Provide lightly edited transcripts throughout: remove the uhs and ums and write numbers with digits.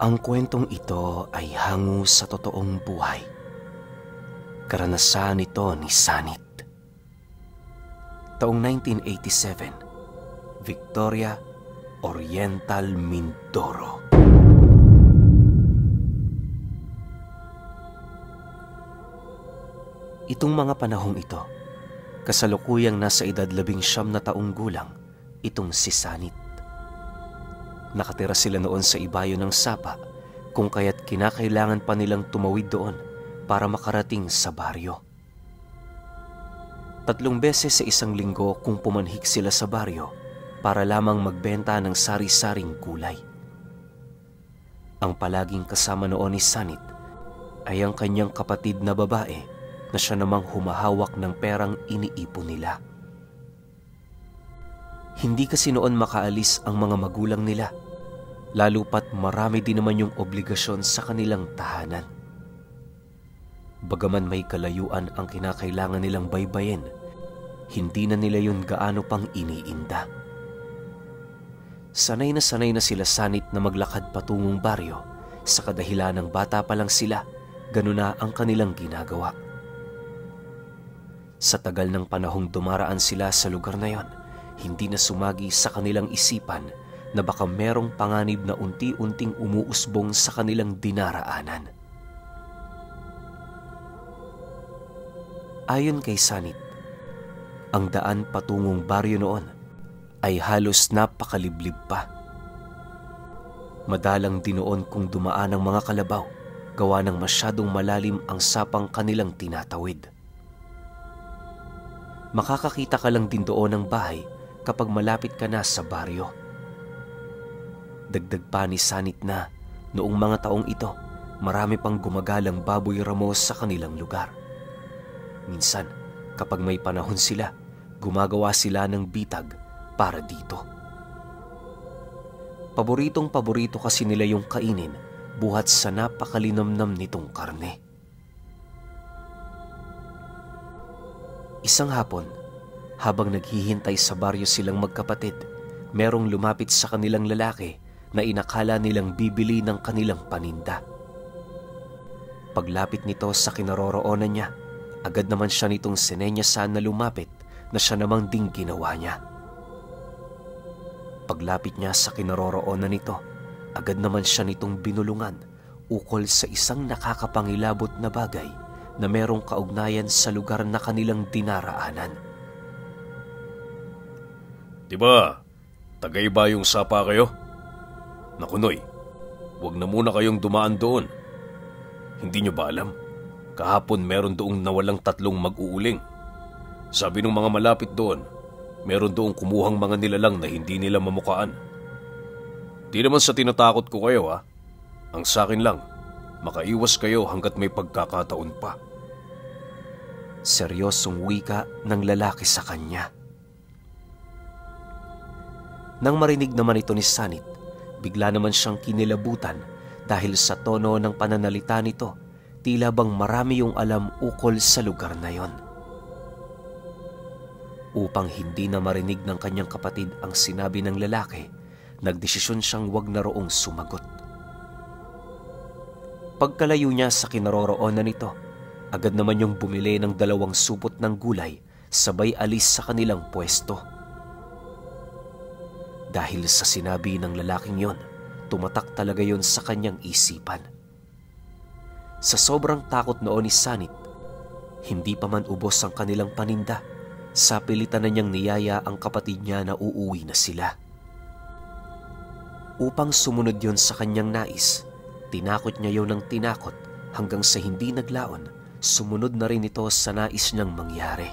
Ang kwentong ito ay hango sa totoong buhay. Karanasan ito ni Sanit. Taong 1987, Victoria, Oriental, Mindoro. Itong mga panahong ito, kasalukuyang nasa edad 19 na taong gulang, itong si Sanit. Nakatira sila noon sa ibayo ng Sapa, kung kaya't kinakailangan pa nilang tumawid doon para makarating sa baryo. 3 beses sa isang linggo kung pumanhik sila sa baryo para lamang magbenta ng sari-saring gulay. Ang palaging kasama noon ni Sanit ay ang kanyang kapatid na babae na siya namang humahawak ng perang iniipon nila. Hindi kasi noon makaalis ang mga magulang nila, lalo pat marami din naman yung obligasyon sa kanilang tahanan. Bagaman may kalayuan ang kinakailangan nilang baybayin, hindi na nila yun gaano pang iniinda. Sanay na sila Sanit na maglakad patungong baryo, sa kadahilan ng bata pa lang sila, gano'n na ang kanilang ginagawa. Sa tagal ng panahong dumaraan sila sa lugar na yon, hindi na sumagi sa kanilang isipan na baka merong panganib na unti-unting umuusbong sa kanilang dinaraanan. Ayon kay Sanit, ang daan patungong baryo noon ay halos napakaliblib pa. Madalang din noon kung dumaan ang mga kalabaw, gawa ng masyadong malalim ang sapang kanilang tinatawid. Makakakita ka lang din doon ng bahay kapag malapit ka na sa baryo. Dagdag pa ni Sanit na noong mga taong ito, marami pang gumagalang baboy ramo sa kanilang lugar. Minsan, kapag may panahon sila, gumagawa sila ng bitag para dito. Paboritong-paborito kasi nila yung kainin buhat sa napakalinamnam nitong karne. Isang hapon, habang naghihintay sa baryo silang magkapatid, merong lumapit sa kanilang lalaki na inakala nilang bibili ng kanilang paninda. Paglapit nito sa kinaroroonan niya, agad naman siya nitong sinenyasan na lumapit na siya namang ding ginawa niya. Paglapit niya sa kinaroroonan nito, agad naman siya nitong binulungan ukol sa isang nakakapangilabot na bagay na merong kaugnayan sa lugar na kanilang dinaraanan. Diba, tagay-ba yung Sapa kayo? Naku Noy, huwag na muna kayong dumaan doon. Hindi nyo ba alam? Kahapon meron doong nawalang 3 mag-uuling. Sabi ng mga malapit doon, meron doong kumuhang mga nilalang na hindi nila mamukaan. Di naman sa tinatakot ko kayo ha. Ang sakin lang, makaiwas kayo hanggat may pagkakataon pa. Seryosong wika ng lalaki sa kanya. Nang marinig naman ito ni Sanit, bigla naman siyang kinilabutan dahil sa tono ng pananalita nito, tila bang marami yung alam ukol sa lugar na yon. Upang hindi na marinig ng kanyang kapatid ang sinabi ng lalaki, nagdesisyon siyang wag na roong sumagot. Pagkalayo niya sa kinaroroonan nito, agad naman yung bumili ng 2 supot ng gulay, sabay alis sa kanilang pwesto. Dahil sa sinabi ng lalaking yon, tumatak talaga yon sa kanyang isipan. Sa sobrang takot noon ni Sanit, hindi pa man ubos ang kanilang paninda, sa pilitan na niyang niyaya ang kapatid niya na uuwi na sila. Upang sumunod yon sa kanyang nais, tinakot niya yon ng tinakot hanggang sa hindi naglaon, sumunod na rin ito sa nais niyang mangyari.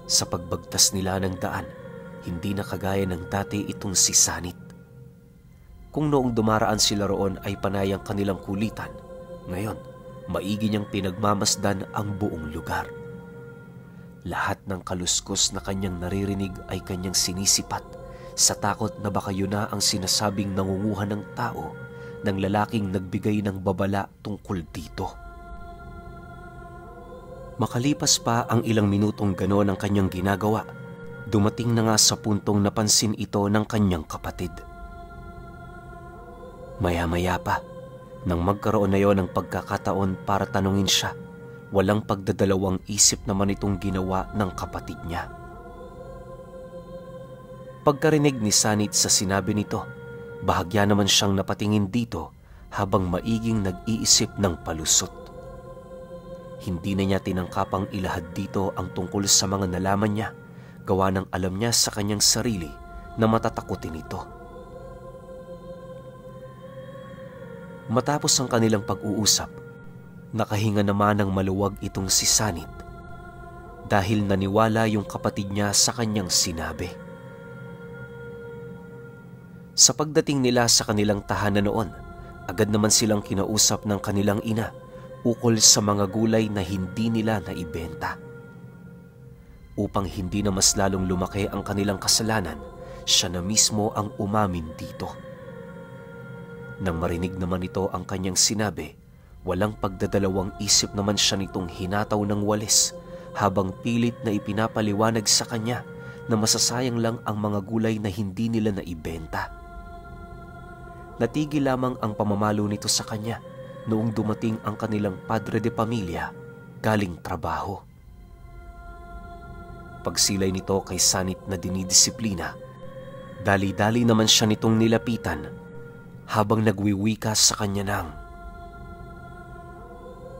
Sa pagbagtas nila ng daan, hindi na kagaya ng dati itong si Sanit. Kung noong dumaraan sila roon ay panayang kanilang kulitan, ngayon, maigi niyang pinagmamasdan ang buong lugar. Lahat ng kaluskos na kanyang naririnig ay kanyang sinisipat sa takot na baka yun na ang sinasabing nangunguhan ng tao ng lalaking nagbigay ng babala tungkol dito. Makalipas pa ang ilang minutong gano'n ang kanyang ginagawa, dumating na nga sa puntong napansin ito ng kanyang kapatid. Maya-maya pa, nang magkaroon na yon ng pagkakataon para tanungin siya, walang pagdadalawang isip naman itong ginawa ng kapatid niya. Pagkarinig ni Sanit sa sinabi nito, bahagya naman siyang napatingin dito habang maiging nag-iisip ng palusot. Hindi na niya tinangkapang ilahad dito ang tungkol sa mga nalaman niya, gawa ng alam niya sa kanyang sarili na matatakutin ito. Matapos ang kanilang pag-uusap, nakahinga naman ng maluwag itong si Sanit dahil naniwala yung kapatid niya sa kanyang sinabi. Sa pagdating nila sa kanilang tahanan noon, agad naman silang kinausap ng kanilang ina ukol sa mga gulay na hindi nila naibenta. Upang hindi na mas lalong lumaki ang kanilang kasalanan, siya na mismo ang umamin dito. Nang marinig naman ito ang kanyang sinabi, walang pagdadalawang isip naman siya nitong hinataw ng walis habang pilit na ipinapaliwanag sa kanya na masasayang lang ang mga gulay na hindi nila naibenta. Natigil lamang ang pamamalo nito sa kanya noong dumating ang kanilang padre de pamilya galing trabaho. Pagsilay nito kay Sanit na dinidisiplina, dali-dali naman siya nitong nilapitan habang nagwiwika sa kanya ng,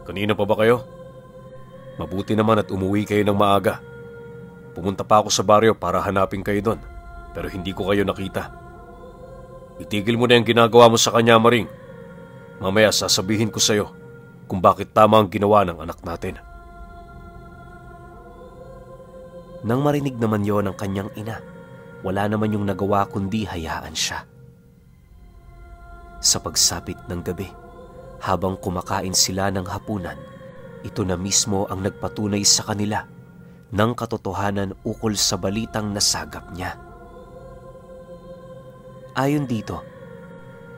"Kanina pa ba kayo? Mabuti naman at umuwi kayo ng maaga. Pumunta pa ako sa baryo para hanapin kayo doon, pero hindi ko kayo nakita. Itigil mo na yung ginagawa mo sa kanya, Maring. Mamaya sasabihin ko sa'yo kung bakit tama ang ginawa ng anak natin." Nang marinig naman yon ng kanyang ina, wala naman yung nagawa kundi hayaan siya. Sa pagsapit ng gabi, habang kumakain sila ng hapunan, ito na mismo ang nagpatunay sa kanila ng katotohanan ukol sa balitang nasagap niya. Ayon dito,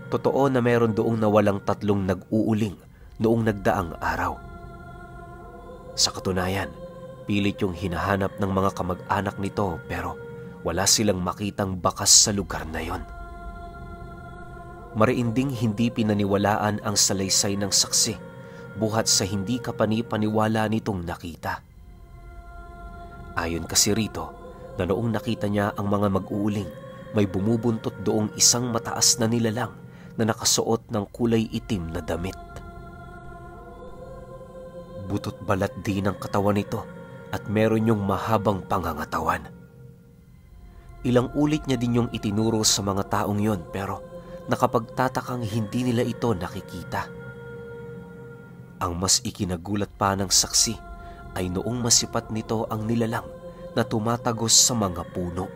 totoo na meron doong nawalang 3 nag-uuling noong nagdaang araw. Sa katunayan, pilit yung hinahanap ng mga kamag-anak nito pero wala silang makitang bakas sa lugar na yon. Mariinding hindi pinaniwalaan ang salaysay ng saksi buhat sa hindi kapani-paniwala nitong nakita. Ayon kasi rito na noong nakita niya ang mga mag-uuling, may bumubuntot doong isang mataas na nilalang na nakasuot ng kulay itim na damit. Butot balat din ang katawan nito at meron yung mahabang pangangatawan. Ilang ulit niya din yung itinuro sa mga taong yon pero nakapagtatakang hindi nila ito nakikita. Ang mas ikinagulat pa ng saksi ay noong masipat nito ang nilalang na tumatagos sa mga puno.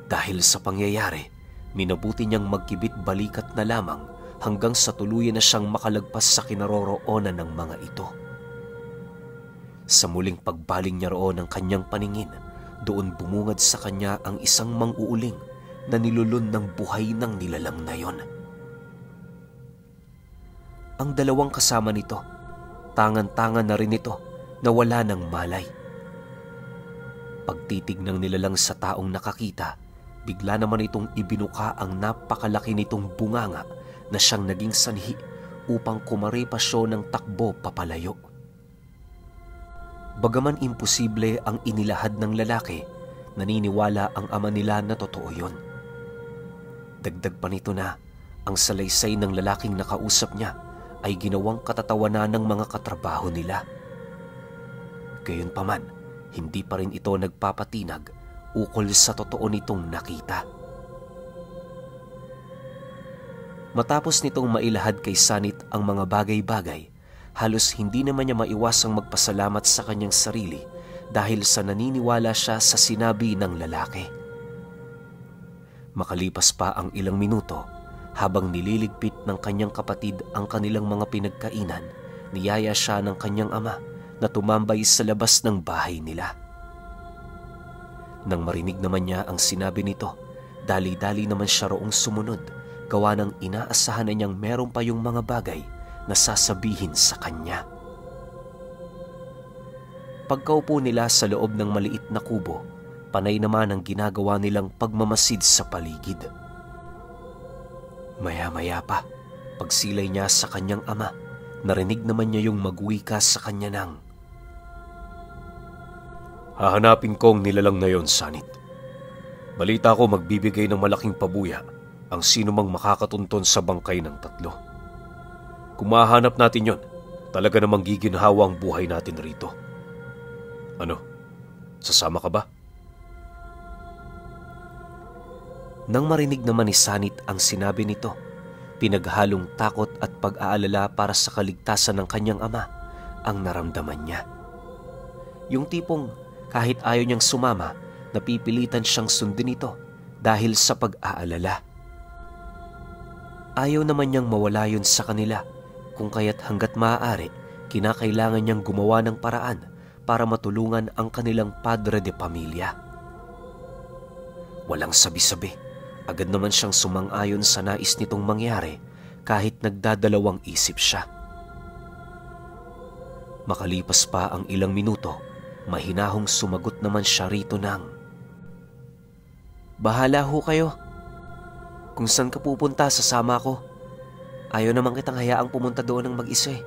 Dahil sa pangyayari, minabuti niyang magkibit balikat na lamang hanggang sa tuluyan na siyang makalagpas sa kinaroroonan ng mga ito. Sa muling pagbaling niya roon ng kanyang paningin, doon bumungad sa kanya ang isang mang-uuling na nilulun ng buhay ng nilalang na yon. Ang 2 kasama nito, tangan-tangan na rin ito na wala ng malay. Pagtitig ng nilalang sa taong nakakita, bigla naman itong ibinuka ang napakalaki nitong bunganga na siyang naging sanhi upang kumarepasyo ng takbo papalayo. Bagaman imposible ang inilahad ng lalaki, naniniwala ang ama nila na totoo yon. Dagdag pa nito na ang salaysay ng lalaking nakausap niya ay ginawang katatawanan ng mga katrabaho nila. Gayunpaman, hindi pa rin ito nagpapatinag ukol sa totoo nitong nakita. Matapos nitong mailahad kay Sanit ang mga bagay-bagay, halos hindi naman niya maiwasang magpasalamat sa kanyang sarili dahil sa naniniwala siya sa sinabi ng lalaki. Makalipas pa ang ilang minuto, habang nililigpit ng kanyang kapatid ang kanilang mga pinagkainan, niyaya siya ng kanyang ama na tumambay sa labas ng bahay nila. Nang marinig naman niya ang sinabi nito, dali-dali naman siya roong sumunod, gawa ng inaasahan na niyang meron pa yung mga bagay na sasabihin sa kanya. Pagkaupo nila sa loob ng maliit na kubo, panay naman ang ginagawa nilang pagmamasid sa paligid. Maya-maya pa, pagsilay niya sa kanyang ama, narinig naman niya yung magwika sa kanya ng, "Hahanapin ko ang nilalang na yon, Sanit. Balita ko magbibigay ng malaking pabuya ang sino mang makakatunton sa bangkay ng tatlo. Kung mahanap natin yon, talaga namang giginhawa ang buhay natin rito. Ano, sasama ka ba?" Nang marinig naman ni Sanit ang sinabi nito, pinaghalong takot at pag-aalala para sa kaligtasan ng kanyang ama ang naramdaman niya. Yung tipong kahit ayaw niyang sumama, napipilitan siyang sundin ito dahil sa pag-aalala. Ayaw naman niyang mawala yun sa kanila, kung kaya't hanggat maaari, kinakailangan niyang gumawa ng paraan para matulungan ang kanilang padre de pamilya. Walang sabi-sabi, agad naman siyang sumang-ayon sa nais nitong mangyari kahit nagdadalawang isip siya. Makalipas pa ang ilang minuto, mahinahong sumagot naman siya rito ng, "Bahala ho kayo. Kung saan ka pupunta, sasama ko. Ayaw naman kitang hayaang pumunta doon ng mag-isa eh.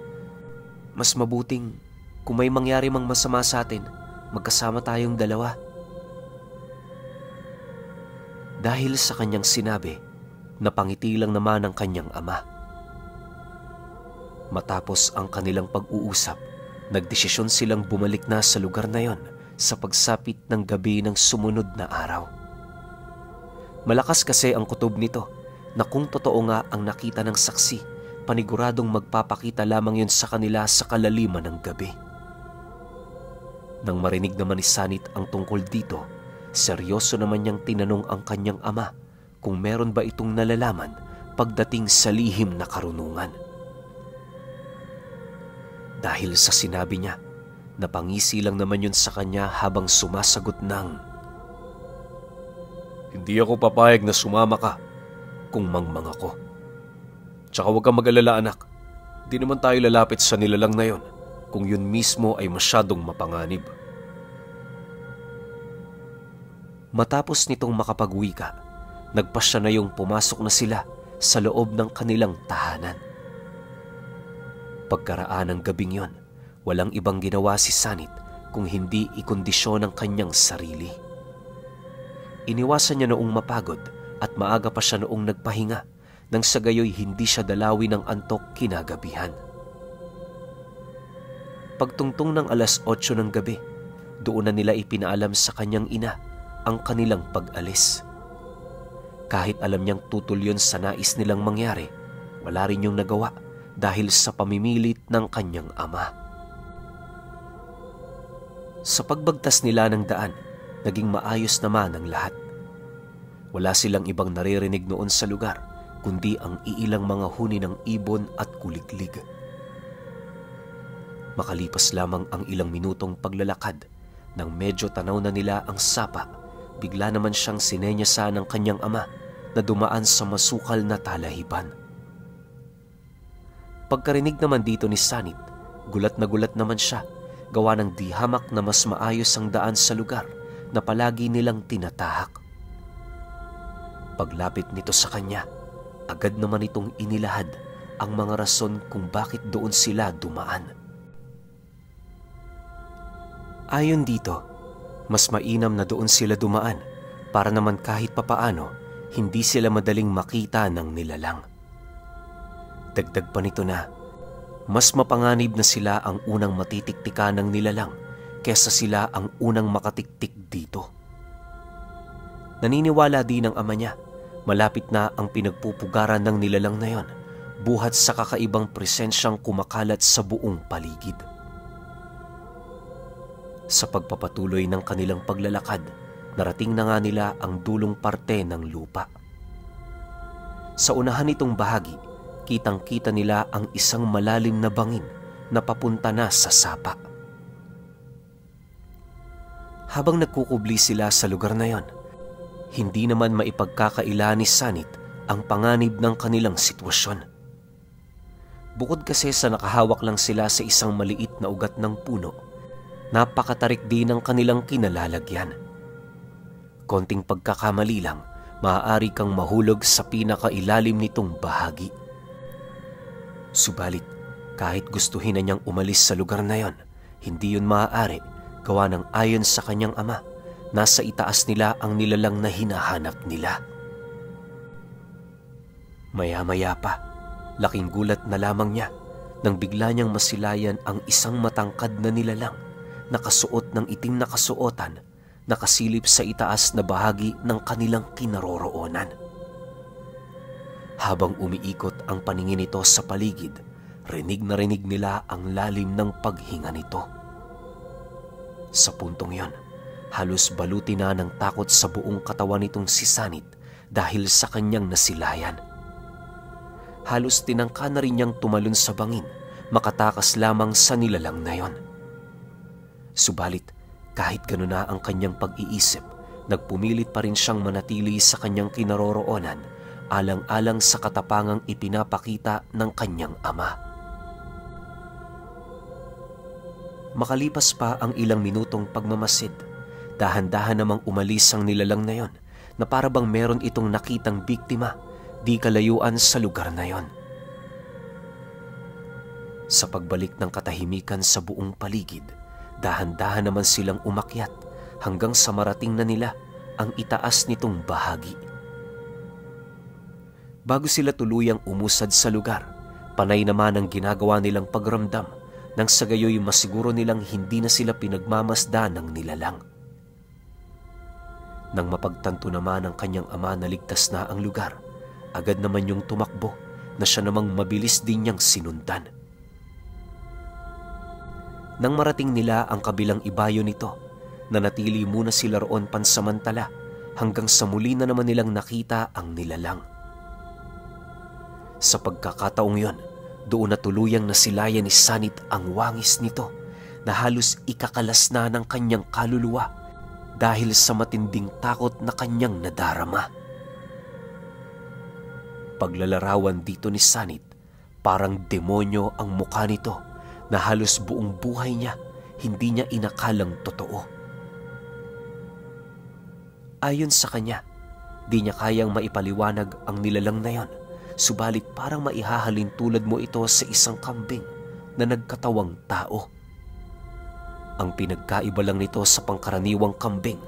Mas mabuting kung may mangyari mang masama sa atin, magkasama tayong dalawa." Dahil sa kanyang sinabi, napangiti lang naman ang kanyang ama. Matapos ang kanilang pag-uusap, nagdesisyon silang bumalik na sa lugar na yon sa pagsapit ng gabi ng sumunod na araw. Malakas kasi ang kutob nito na kung totoo nga ang nakita ng saksi, paniguradong magpapakita lamang yun sa kanila sa kalaliman ng gabi. Nang marinig naman ni Sanit ang tungkol dito, seryoso naman niyang tinanong ang kanyang ama kung meron ba itong nalalaman pagdating sa lihim na karunungan. Dahil sa sinabi niya, napangisi lang naman yun sa kanya habang sumasagot ng, "Hindi ako papayag na sumama ka kung mangmang ako. Tsaka huwag kang mag-alala, anak. Di naman tayo lalapit sa nilalang na yon kung yun mismo ay masyadong mapanganib." Matapos nitong makapagwika, nagpasya na yung pumasok na sila sa loob ng kanilang tahanan. Pagkaraan ng gabing yon, walang ibang ginawa si Sanit kung hindi ikondisyon ang kanyang sarili. Iniwasan niya noong mapagod at maaga pa siya noong nagpahinga nang sa gayoy hindi siya dalawin ng antok kinagabihan. Pagtungtong ng 8:00 ng gabi, doon na nila ipinaalam sa kanyang ina ang kanilang pag-alis. Kahit alam niyang tutol yun sa nais nilang mangyari, wala rin yung nagawa dahil sa pamimilit ng kanyang ama. Sa pagbagtas nila ng daan, naging maayos naman ang lahat. Wala silang ibang naririnig noon sa lugar, kundi ang iilang mga huni ng ibon at kuliglig. Makalipas lamang ang ilang minutong paglalakad, nang medyo tanaw na nila ang sapa, bigla naman siyang sinenyasan ng kanyang ama na dumaan sa masukal na talahiban. Pagkarinig naman dito ni Sanit, gulat naman siya, gawa ng di hamak na mas maayos ang daan sa lugar na palagi nilang tinatahak. Paglapit nito sa kanya, agad naman itong inilahad ang mga rason kung bakit doon sila dumaan. Ayon dito, mas mainam na doon sila dumaan para naman kahit papaano hindi sila madaling makita ng nilalang. Dagdag pa nito na mas mapanganib na sila ang unang matitiktikan ng nilalang kesa sila ang unang makatiktik dito. Naniniwala din ang ama niya, malapit na ang pinagpupugaran ng nilalang na yon, buhat sa kakaibang presensyang kumakalat sa buong paligid. Sa pagpapatuloy ng kanilang paglalakad, narating na nga nila ang dulong parte ng lupa. Sa unahan nitong bahagi, kitang-kita nila ang isang malalim na bangin na papunta na sa sapa. Habang nagkukubli sila sa lugar na yon, hindi naman maipagkakaila ni Sanit ang panganib ng kanilang sitwasyon. Bukod kasi sa nakahawak lang sila sa isang maliit na ugat ng puno, napakatarik din ng kanilang kinalalagyan. Konting pagkakamali lang, maaari kang mahulog sa pinakailalim nitong bahagi. Subalit, kahit gustuhin na niyang umalis sa lugar na yon, hindi yun maaari gawa ng ayon sa kanyang ama, nasa itaas nila ang nilalang na hinahanap nila. Maya-maya pa, laking gulat na lamang niya nang bigla niyang masilayan ang isang matangkad na nilalang, nakasuot ng itim na kasuotan, nakasilip sa itaas na bahagi ng kanilang kinaroroonan. Habang umiikot ang paningin nito sa paligid, rinig na rinig nila ang lalim ng paghinga nito. Sa puntong yon, halos baluti na ng takot sa buong katawan nitong si Sanit dahil sa kanyang nasilayan. Halos tinangka na rin niyang tumalon sa bangin, makatakas lamang sa nilalang na yon. Subalit, kahit gano'n na ang kanyang pag-iisip, nagpumilit pa rin siyang manatili sa kanyang kinaroroonan, alang-alang sa katapangang ipinapakita ng kanyang ama. Makalipas pa ang ilang minutong pagmamasid, dahan-dahan namang umalis ang nilalang na yon, na para bang meron itong nakitang biktima di kalayuan sa lugar na yon. Sa pagbalik ng katahimikan sa buong paligid, dahan-dahan naman silang umakyat hanggang sa marating na nila ang itaas nitong bahagi. Bago sila tuluyang umusad sa lugar, panay naman ang ginagawa nilang pagramdam nang sa gayoy masiguro nilang hindi na sila pinagmamasdan ng nilalang. Nang mapagtanto naman ang kanyang ama na ligtas na ang lugar, agad naman yung tumakbo na siya namang mabilis din niyang sinundan. Nang marating nila ang kabilang ibayo nito, nanatili muna sila roon pansamantala hanggang sa muli na naman nilang nakita ang nilalang. Sa pagkakataong yon, doon na tuluyang nasilayan ni Sanit ang wangis nito na halos ikakalas na ng kanyang kaluluwa dahil sa matinding takot na kanyang nadarama. Paglalarawan dito ni Sanit, parang demonyo ang mukha nito na halos buong buhay niya hindi niya inakalang totoo. Ayon sa kanya, di niya kayang maipaliwanag ang nilalang na yon, subalit parang maihahalin tulad mo ito sa isang kambing na nagkatawang tao. Ang pinagkaiba lang nito sa pangkaraniwang kambing,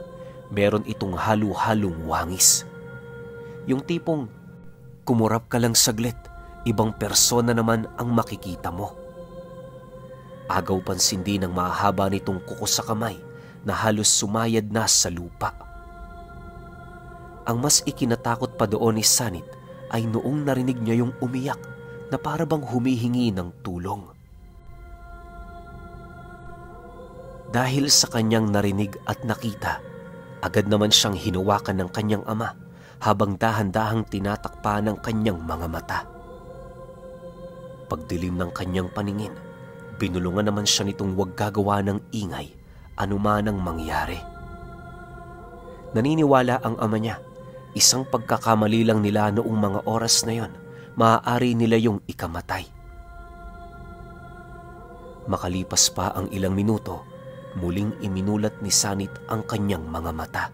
meron itong halo-halong wangis. Yung tipong kumurap ka lang saglit, ibang persona naman ang makikita mo. Agaw pansin din ang mahaba nitong kuko sa kamay na halos sumayad na sa lupa. Ang mas ikinatakot pa doon ni Sanit ay noong narinig niya yung umiyak na para bang humihingi ng tulong. Dahil sa kanyang narinig at nakita, agad naman siyang hinawakan ng kanyang ama habang dahan-dahang tinatakpa ng kanyang mga mata. Pagdilim ng kanyang paningin, binulungan naman siya nitong huwag gagawa ng ingay anuman ang mangyari. Naniniwala ang ama niya, isang pagkakamali lang nila noong mga oras na yon, maaari nila yung ikamatay. Makalipas pa ang ilang minuto, muling iminulat ni Sanit ang kanyang mga mata.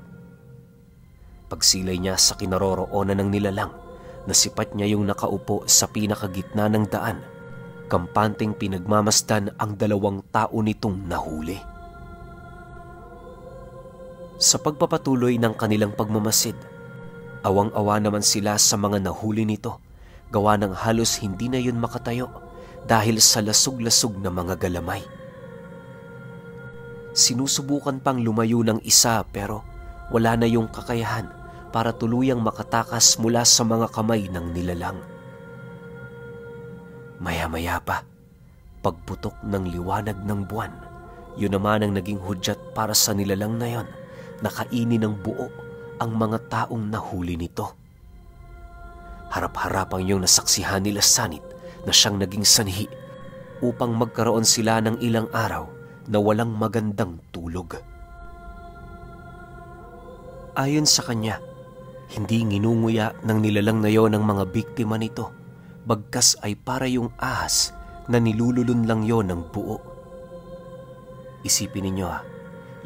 Pagsilay niya sa kinaroroonan ng nilalang, nasipat niya yung nakaupo sa pinakagitna ng daan, kampanteng pinagmamasdan ang dalawang tao nitong nahuli. Sa pagpapatuloy ng kanilang pagmamasid, awang-awa naman sila sa mga nahuli nito, gawa ng halos hindi na yun makatayo dahil sa lasog-lasog na mga galamay. Sinusubukan pang lumayo ng isa pero wala na yung kakayahan para tuluyang makatakas mula sa mga kamay ng nilalang. Maya-maya pa, pagputok ng liwanag ng buwan, yun naman ang naging hudyat para sa nilalang na yon, nakainin ng buo ang mga taong nahuli nito. Harap-harapang yung nasaksihan nila Sanit na siyang naging sanhi upang magkaroon sila ng ilang araw na walang magandang tulog. Ayon sa kanya, hindi nginunguya ng nilalang na yon ang mga biktima nito, bagkas ay para yung ahas na nilululun lang yon ng buo. Isipin ninyo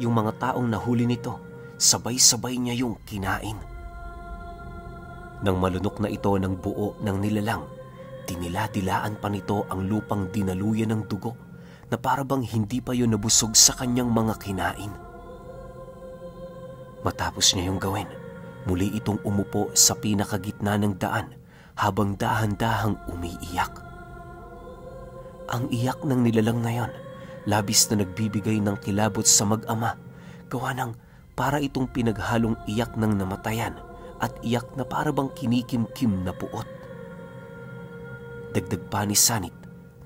yung mga taong nahuli nito, sabay-sabay niya yung kinain. Nang malunok na ito ng buo ng nilalang, dinila-dilaan pa nito ang lupang dinaluyan ng dugo na parabang hindi pa yun nabusog sa kanyang mga kinain. Matapos niya yung gawin, muli itong umupo sa pinakagitna ng daan habang dahan-dahang umiiyak. Ang iyak ng nilalang na yon, labis na nagbibigay ng kilabot sa mag-ama, gawa ng para itong pinaghalong iyak ng namatayan at iyak na parabang kinikimkim na puot. Dagdag pa ni Sanit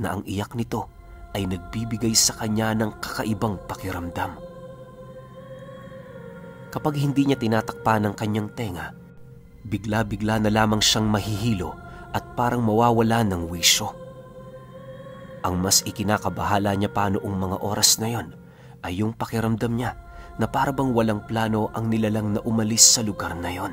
na ang iyak nito ay nagbibigay sa kanya ng kakaibang pakiramdam. Kapag hindi niya tinatakpan ang kanyang tenga, bigla-bigla na lamang siyang mahihilo at parang mawawala ng wisyo. Ang mas ikinakabahala niya pa noong mga oras na yon ay yung pakiramdam niya na parabang walang plano ang nilalang na umalis sa lugar na yon.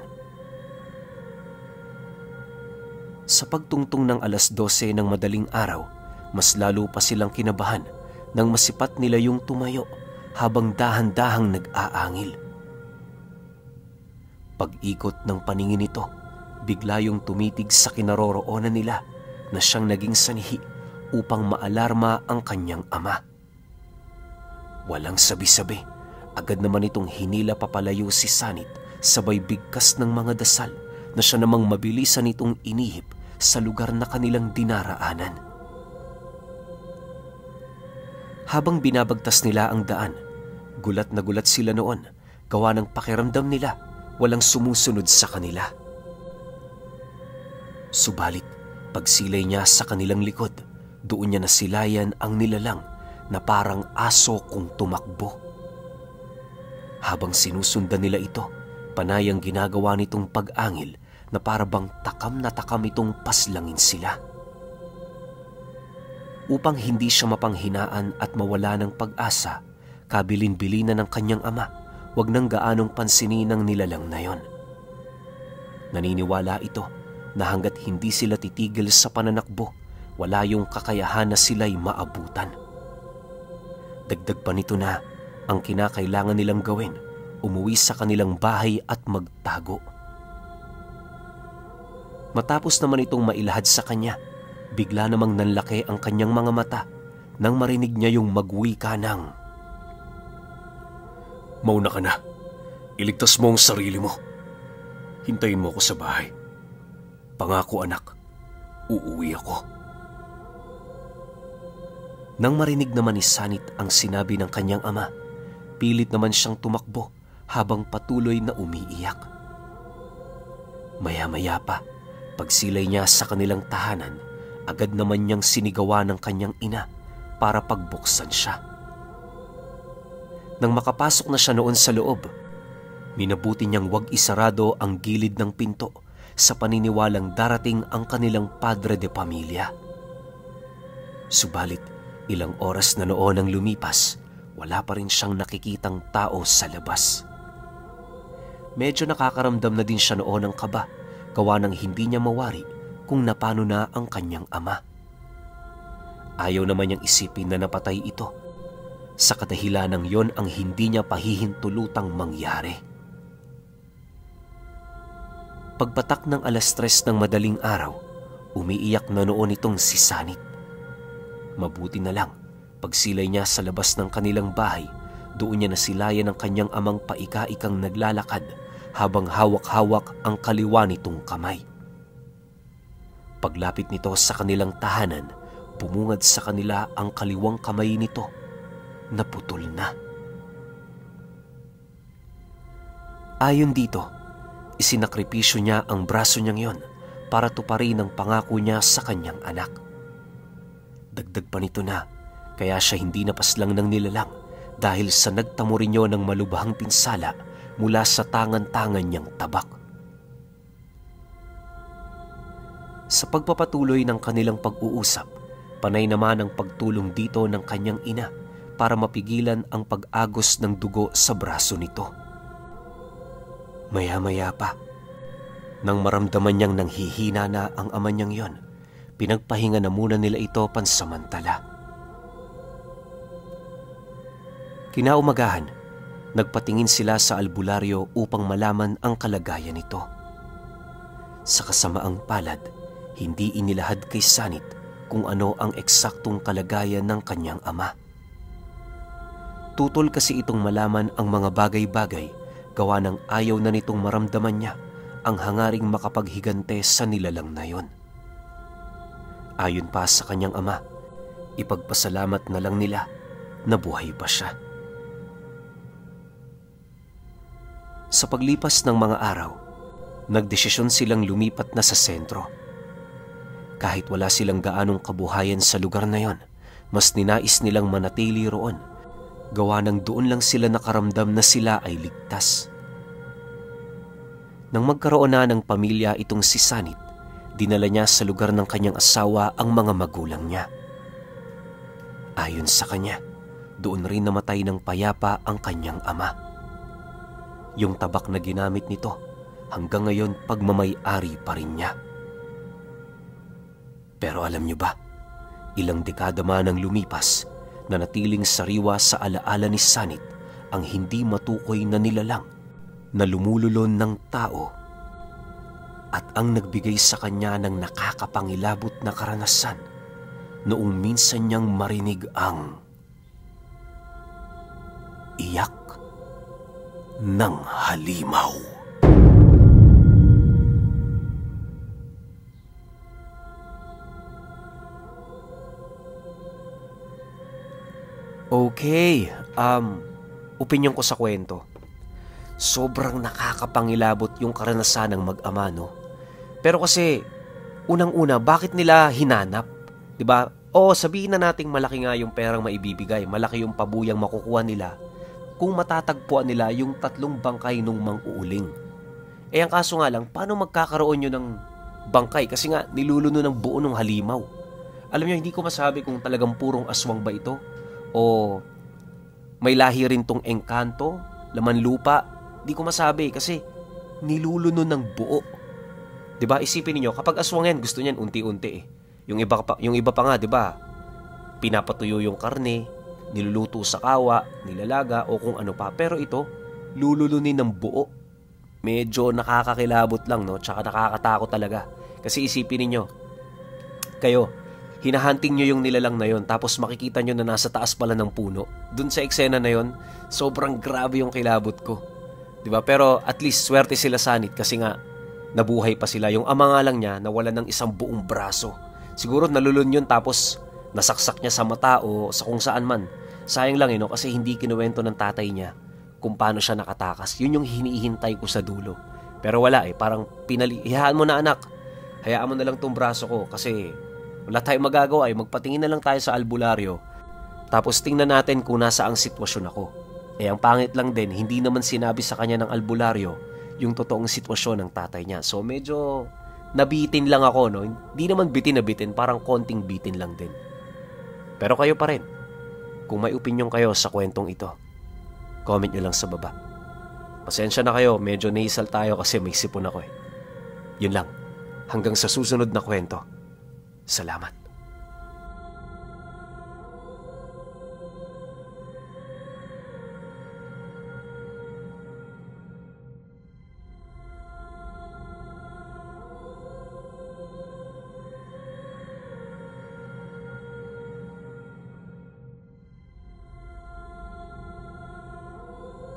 Sa pagtungtong ng 12:00 ng madaling araw, mas lalo pa silang kinabahan nang masipat nila yung tumayo habang dahan-dahang nag-aangil. Pag-ikot ng paningin nito, bigla yung tumitig sa kinaroroonan nila na siyang naging sanhi upang maalarma ang kanyang ama. Walang sabi-sabi, agad naman itong hinila papalayo si Sanit sabay bigkas ng mga dasal na siya namang mabilisan itong inihip sa lugar na kanilang dinaraanan. Habang binabagtas nila ang daan, gulat na gulat sila noon gawa ng pakiramdam nila walang sumusunod sa kanila. Subalit, pagsilay niya sa kanilang likod, doon niya nasilayan ang nilalang na parang aso kung tumakbo. Habang sinusundan nila ito, panay ang ginagawa nitong pag-angil na parabang takam na takam itong paslangin sila. Upang hindi siya mapanghinaan at mawala ng pag-asa, kabilin-bilinan ng kanyang ama, wag nang gaanong pansinin ng nilalang na yon. Naniniwala ito na hanggat hindi sila titigil sa pananakbo, wala yung kakayahan na sila'y maabutan. Dagdag pa nito na ang kinakailangan nilang gawin, umuwi sa kanilang bahay at magtago. Matapos naman itong mailahad sa kanya, bigla namang nanlaki ang kanyang mga mata nang marinig niya yung magwika ng, "Mauna ka na. Iligtas mo ang sarili mo. Hintayin mo ako sa bahay. Pangako anak, uuwi ako." Nang marinig naman ni Sanit ang sinabi ng kanyang ama, pilit naman siyang tumakbo habang patuloy na umiiyak. Maya-maya pa, pagsilay niya sa kanilang tahanan, agad naman niyang sinigawa ng kanyang ina para pagbuksan siya. Nang makapasok na siya noon sa loob, minabuti niyang wag isarado ang gilid ng pinto sa paniniwalang darating ang kanilang padre de pamilya. Subalit, ilang oras na noon ang lumipas, wala pa rin siyang nakikitang tao sa labas. Medyo nakakaramdam na din siya noon ng kaba, gawa ng hindi niya mawari kung napano na ang kanyang ama. Ayaw naman niyang isipin na napatay ito, sa kadahilanang yon ang hindi niya pahihintulutang mangyari. Pagpatak ng 3:00 ng madaling araw, umiiyak na noon itong si Sanit. Mabuti na lang, pagsilay niya sa labas ng kanilang bahay, doon niya nasilayan ang kanyang amang paika-ikang naglalakad habang hawak-hawak ang kaliwa nitong kamay. Paglapit nito sa kanilang tahanan, bumungad sa kanila ang kaliwang kamay nito na putol na. Ayon dito, isinakripisyo niya ang braso niyang yon para tuparin ang pangako niya sa kanyang anak. Dagdag pa nito na kaya siya hindi napaslang ng nilalang dahil sa nagtamo rin niyo ng malubhang pinsala mula sa tangan-tangan niyang tabak. Sa pagpapatuloy ng kanilang pag-uusap, panay naman ang pagtulong dito ng kanyang ina para mapigilan ang pag-agos ng dugo sa braso nito. Maya-maya pa, nang maramdaman niyang nanghihina na ang ama niyang yon, pinagpahinga na muna nila ito pansamantala. Kinaumagahan, nagpatingin sila sa albularyo upang malaman ang kalagayan nito. Sa kasamaang palad, hindi inilahad kay Sanit kung ano ang eksaktong kalagayan ng kanyang ama. Tutol kasi itong malaman ang mga bagay-bagay gawa ng ayaw na nitong maramdaman niya ang hangaring makapaghigante sa nilalang na yon. Ayon pa sa kanyang ama, ipagpasalamat na lang nila na buhay pa siya. Sa paglipas ng mga araw, nagdesisyon silang lumipat na sa sentro. Kahit wala silang gaanong kabuhayan sa lugar na yon, mas ninais nilang manatili roon, gawa ng doon lang sila nakaramdam na sila ay ligtas. Nang magkaroon na ng pamilya itong si Sanit, dinala niya sa lugar ng kanyang asawa ang mga magulang niya. Ayon sa kanya, doon rin namatay ng payapa ang kanyang ama. Yung tabak na ginamit nito, hanggang ngayon pagmamay-ari pa rin niya. Pero alam niyo ba, ilang dekada man ang lumipas, nanatiling sariwa sa alaala ni Sanit ang hindi matukoy na nilalang na lumululon ng tao at ang nagbigay sa kanya ng nakakapangilabot na karanasan noong minsan niyang marinig ang iyak ng halimaw. Okay, opinyon ko sa kwento. Sobrang nakakapangilabot yung karanasan ng mag-ama, no? Pero kasi, unang-una, bakit nila hinanap? Diba? O sabihin na nating malaki nga yung perang maibibigay, malaki yung pabuyang makukuha nila kung matatagpuan nila yung 3 bangkay nung mang-uuling. Eh ang kaso nga lang, paano magkakaroon yun ng bangkay? Kasi nga, niluluno ng buo ng halimaw. Alam nyo, hindi ko masabi kung talagang purong aswang ba ito o may lahi rin tong engkanto, laman lupa. Di ko masabi kasi niluluno ng buo. 'Di ba? Isipin niyo, kapag aswang yan, gusto niyan unti-unti eh. Yung iba pa nga, 'di ba? Pinapatuyo yung karne, niluluto sa kawa, nilalaga o kung ano pa. Pero ito, lululunin ng buo. Medyo nakakakilabot lang, no? Tsaka nakakatakot talaga. Kasi isipin niyo, kayo, hinahunting nyo yung nilalang na yon, tapos makikita nyo na nasa taas pala ng puno. Dun sa eksena na yon, sobrang grabe yung kilabot ko. Diba? Pero at least swerte sila Sanit kasi nga nabuhay pa sila. Yung ama nga lang niya nawala ng isang buong braso. Siguro nalulun yun tapos nasaksak niya sa mata o sa kung saan man. Sayang lang no? Kasi hindi kinuwento ng tatay niya kung paano siya nakatakas. Yun yung hinihintay ko sa dulo. Pero wala parang hayaan mo na anak. Hayaan mo na lang tong braso ko kasi wala tayong magagawa magpatingin na lang tayo sa albularyo. Tapos tingnan natin kung nasa ang sitwasyon ako. Ang pangit lang din, hindi naman sinabi sa kanya ng albularyo yung totoong sitwasyon ng tatay niya. So medyo nabitin lang ako, no? Hindi naman bitin na bitin, parang konting bitin lang din. Pero kayo pa rin, kung may opinyon kayo sa kwentong ito, comment nyo lang sa baba. Pasensya na kayo, medyo nahisal tayo kasi may sipon ako Yun lang, hanggang sa susunod na kwento. Salamat.